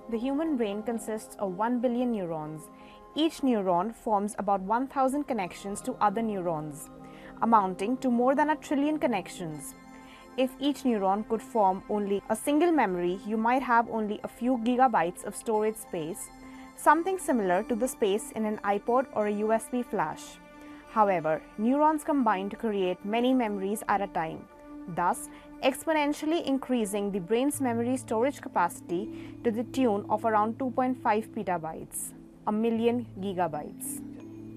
The human brain consists of 1 billion neurons. Each neuron forms about 1,000 connections to other neurons, amounting to more than 1 trillion connections. If each neuron could form only a single memory, you might have only a few gigabytes of storage space, something similar to the space in an iPod or a USB flash. However, neurons combine to create many memories at a time, thus exponentially increasing the brain's memory storage capacity to the tune of around 2.5 petabytes, a million gigabytes.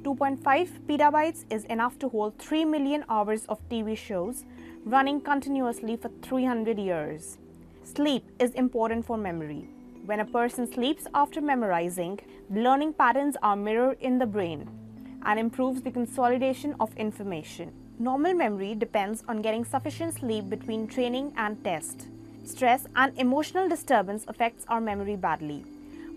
2.5 petabytes is enough to hold 3 million hours of TV shows running continuously for 300 years. Sleep is important for memory. When a person sleeps after memorizing, learning patterns are mirrored in the brain and improves the consolidation of information. Normal memory depends on getting sufficient sleep between training and test. Stress and emotional disturbance affects our memory badly.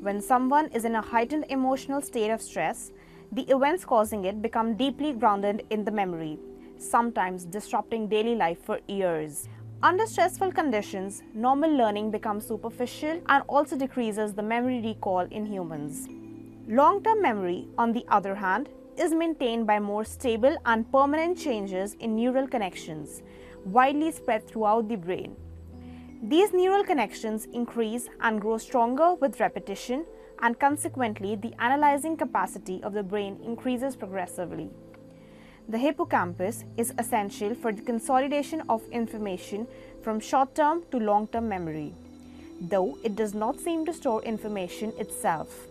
When someone is in a heightened emotional state of stress, the events causing it become deeply grounded in the memory, sometimes disrupting daily life for years. Under stressful conditions, normal learning becomes superficial and also decreases the memory recall in humans. Long-term memory, on the other hand, is maintained by more stable and permanent changes in neural connections, widely spread throughout the brain. These neural connections increase and grow stronger with repetition, and consequently, the analyzing capacity of the brain increases progressively. The hippocampus is essential for the consolidation of information from short-term to long-term memory. Though it does not seem to store information itself,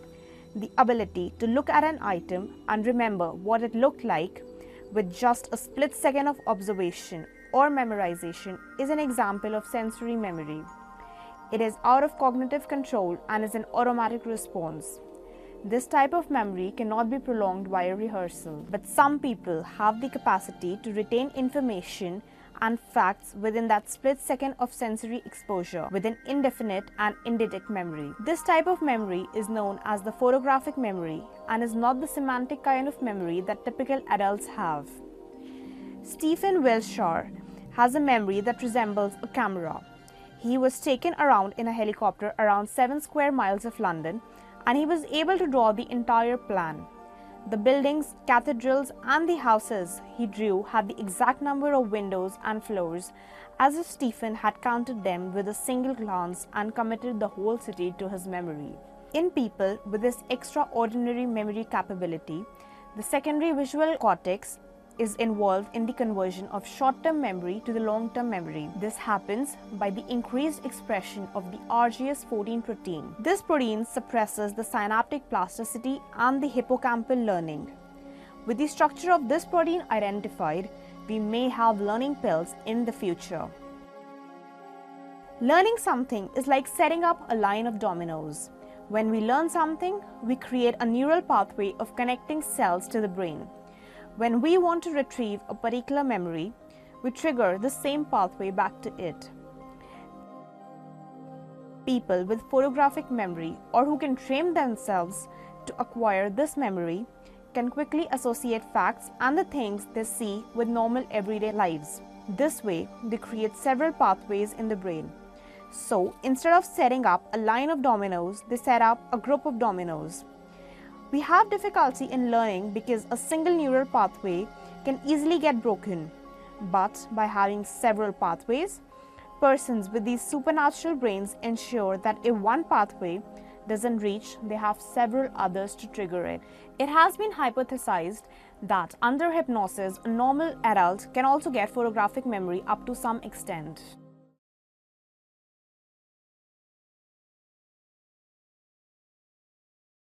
the ability to look at an item and remember what it looked like with just a split second of observation or memorization is an example of sensory memory. It is out of cognitive control and is an automatic response. This type of memory cannot be prolonged via rehearsal, but some people have the capacity to retain information and facts within that split second of sensory exposure with an indefinite and eidetic memory. This type of memory is known as the photographic memory and is not the semantic kind of memory that typical adults have. Stephen Wiltshire has a memory that resembles a camera. He was taken around in a helicopter around 7 square miles of London, and he was able to draw the entire plan. The buildings, cathedrals, and the houses he drew had the exact number of windows and floors, as if Stephen had counted them with a single glance and committed the whole city to his memory. In people with this extraordinary memory capability, the secondary visual cortex is involved in the conversion of short-term memory to the long-term memory. This happens by the increased expression of the RGS14 protein. This protein suppresses the synaptic plasticity and the hippocampal learning. With the structure of this protein identified, we may have learning pills in the future. Learning something is like setting up a line of dominoes. When we learn something, we create a neural pathway of connecting cells to the brain. When we want to retrieve a particular memory, we trigger the same pathway back to it. People with photographic memory or who can train themselves to acquire this memory can quickly associate facts and the things they see with normal everyday lives. This way, they create several pathways in the brain. So, instead of setting up a line of dominoes, they set up a group of dominoes. We have difficulty in learning because a single neural pathway can easily get broken. But by having several pathways, persons with these supernatural brains ensure that if one pathway doesn't reach, they have several others to trigger it. It has been hypothesized that under hypnosis, a normal adult can also get photographic memory up to some extent.